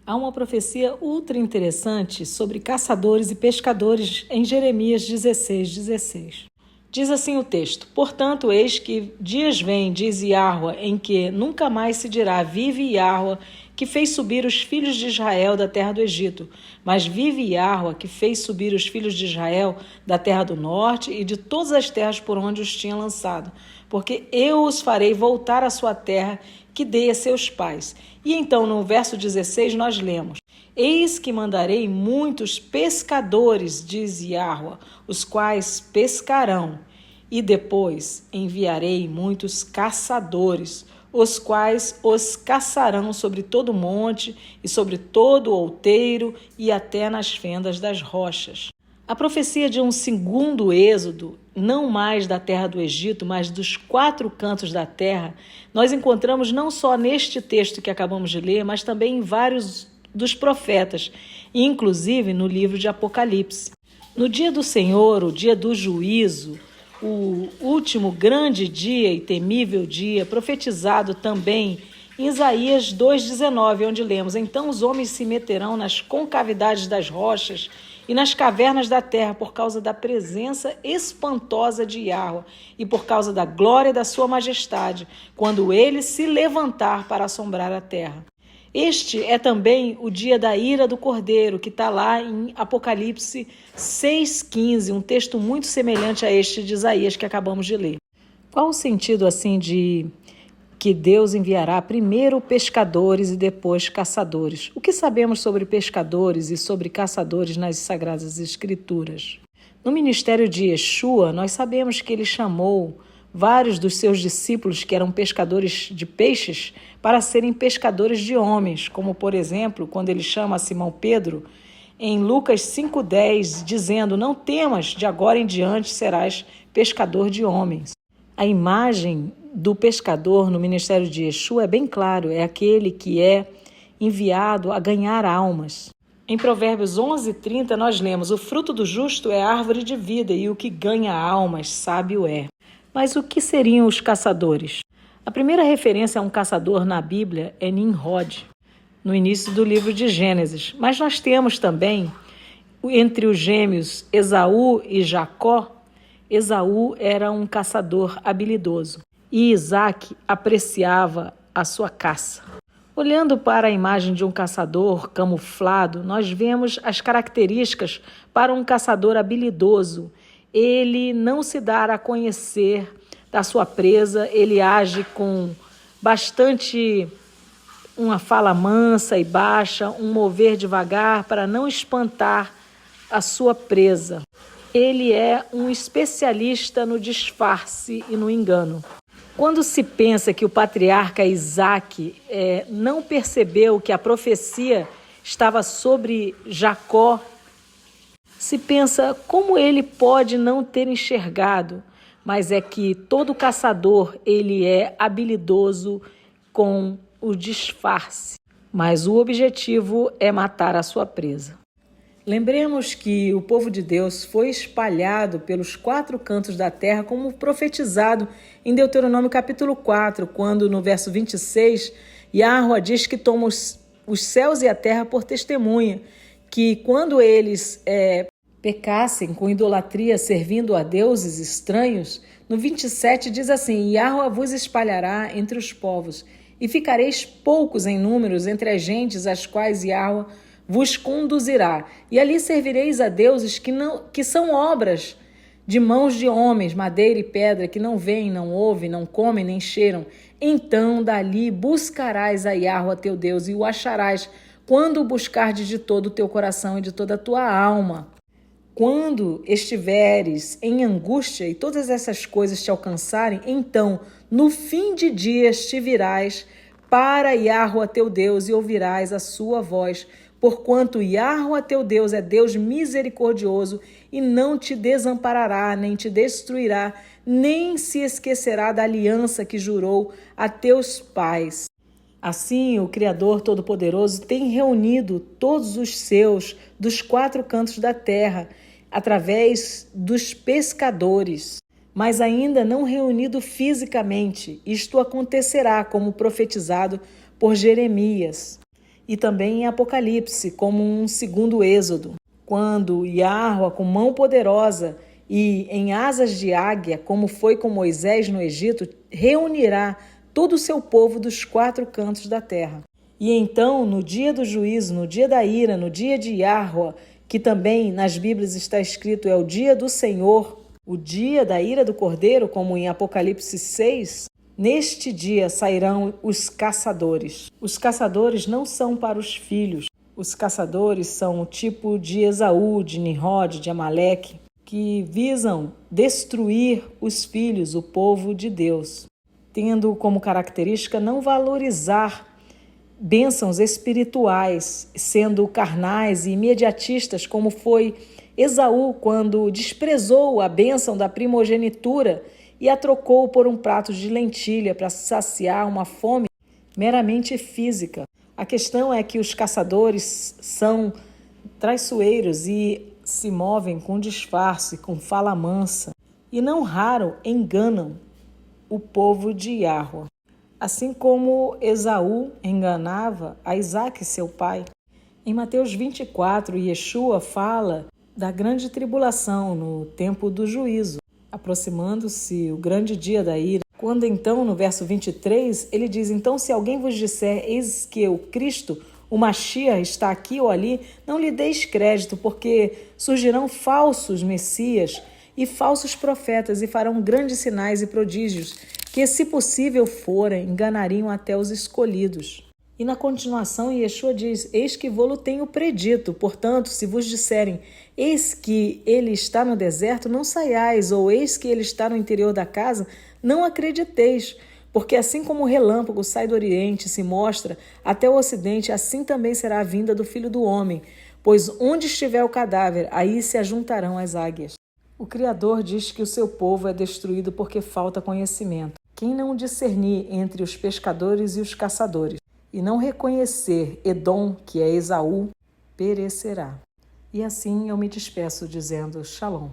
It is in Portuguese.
Há uma profecia ultra interessante sobre caçadores e pescadores em Jeremias 16:16. Diz assim o texto: Portanto, eis que dias vêm, diz Yahweh, em que nunca mais se dirá, vive Yahweh, que fez subir os filhos de Israel da terra do Egito. Mas vive Yahweh, que fez subir os filhos de Israel da terra do norte e de todas as terras por onde os tinha lançado. Porque eu os farei voltar à sua terra, que dei a seus pais. E então, no verso 16, nós lemos: Eis que mandarei muitos pescadores, diz Yahweh, os quais pescarão. E depois enviarei muitos caçadores, os quais os caçarão sobre todo monte e sobre todo outeiro e até nas fendas das rochas. A profecia de um segundo êxodo, não mais da terra do Egito, mas dos 4 cantos da terra, nós encontramos não só neste texto que acabamos de ler, mas também em vários dos profetas, e inclusive no livro de Apocalipse. No dia do Senhor, o dia do juízo, o último grande dia e temível dia, profetizado também em Isaías 2,19, onde lemos: Então os homens se meterão nas concavidades das rochas e nas cavernas da terra por causa da presença espantosa de Yahweh e por causa da glória da sua majestade, quando ele se levantar para assombrar a terra. Este é também o dia da ira do Cordeiro, que está lá em Apocalipse 6,15, um texto muito semelhante a este de Isaías que acabamos de ler. Qual o sentido assim de que Deus enviará primeiro pescadores e depois caçadores? O que sabemos sobre pescadores e sobre caçadores nas Sagradas Escrituras? No ministério de Yeshua, nós sabemos que ele chamou vários dos seus discípulos que eram pescadores de peixes para serem pescadores de homens, como, por exemplo, quando ele chama Simão Pedro em Lucas 5,10, dizendo: Não temas, de agora em diante serás pescador de homens. A imagem do pescador no ministério de Yeshua é bem claro, é aquele que é enviado a ganhar almas. Em Provérbios 11:30 nós lemos: O fruto do justo é árvore de vida e o que ganha almas sábio é. Mas o que seriam os caçadores? A primeira referência a um caçador na Bíblia é Nimrod, no início do livro de Gênesis. Mas nós temos também, entre os gêmeos Esaú e Jacó, Esaú era um caçador habilidoso e Isaac apreciava a sua caça. Olhando para a imagem de um caçador camuflado, nós vemos as características para um caçador habilidoso. Ele não se dá a conhecer da sua presa, ele age com bastante uma fala mansa e baixa, um mover devagar para não espantar a sua presa. Ele é um especialista no disfarce e no engano. Quando se pensa que o patriarca Isaac não percebeu que a profecia estava sobre Jacó, se pensa como ele pode não ter enxergado, mas é que todo caçador ele é habilidoso com o disfarce, mas o objetivo é matar a sua presa. Lembremos que o povo de Deus foi espalhado pelos 4 cantos da terra, como profetizado em Deuteronômio capítulo 4, quando no verso 26, Yahweh diz que toma os céus e a terra por testemunha, que quando eles pecassem com idolatria servindo a deuses estranhos, no 27 diz assim: Yahweh vos espalhará entre os povos, e ficareis poucos em números entre as gentes às quais Yahweh vos conduzirá, e ali servireis a deuses que são obras de mãos de homens, madeira e pedra, que não veem, não ouvem, não comem, nem cheiram. Então dali buscarás a Yahweh teu Deus, e o acharás quando o buscardes de todo o teu coração e de toda a tua alma. Quando estiveres em angústia e todas essas coisas te alcançarem, então no fim de dias te virás para Yahweh teu Deus e ouvirás a sua voz, porquanto Yahweh teu Deus é Deus misericordioso e não te desamparará, nem te destruirá, nem se esquecerá da aliança que jurou a teus pais. Assim, o Criador Todo-Poderoso tem reunido todos os seus dos 4 cantos da terra, através dos pescadores, mas ainda não reunido fisicamente. Isto acontecerá como profetizado por Jeremias. e também em Apocalipse, como um segundo êxodo, quando Yahweh, com mão poderosa e em asas de águia, como foi com Moisés no Egito, reunirá todo o seu povo dos 4 cantos da terra. E então, no dia do juízo, no dia da ira, no dia de Yahweh, que também nas Bíblias está escrito é o dia do Senhor, o dia da ira do Cordeiro, como em Apocalipse 6, neste dia sairão os caçadores. Os caçadores não são para os filhos. Os caçadores são o tipo de Esaú, de Nimrod, de Amaleque, que visam destruir os filhos, o povo de Deus, tendo como característica não valorizar bênçãos espirituais, sendo carnais e imediatistas, como foi Esaú quando desprezou a bênção da primogenitura e a trocou por um prato de lentilha para saciar uma fome meramente física. A questão é que os caçadores são traiçoeiros e se movem com disfarce, com fala mansa, e não raro enganam o povo de Yahweh. Assim como Esaú enganava a Isaque, seu pai. Em Mateus 24, Yeshua fala da grande tribulação no tempo do juízo, aproximando-se o grande dia da ira. Quando então, no verso 23, ele diz: então, se alguém vos disser, eis que o Cristo, o Mashiach, está aqui ou ali, não lhe deis crédito, porque surgirão falsos messias e falsos profetas e farão grandes sinais e prodígios, que, se possível forem, enganariam até os escolhidos. E na continuação, Yeshua diz: eis que vô-lo tenho predito, portanto, se vos disserem, eis que ele está no deserto, não saiais, ou eis que ele está no interior da casa, não acrediteis, porque assim como o relâmpago sai do oriente e se mostra até o ocidente, assim também será a vinda do Filho do Homem, pois onde estiver o cadáver, aí se ajuntarão as águias. O Criador diz que o seu povo é destruído porque falta conhecimento. Quem não discernir entre os pescadores e os caçadores, e não reconhecer Edom, que é Esaú, perecerá. E assim eu me despeço dizendo Shalom.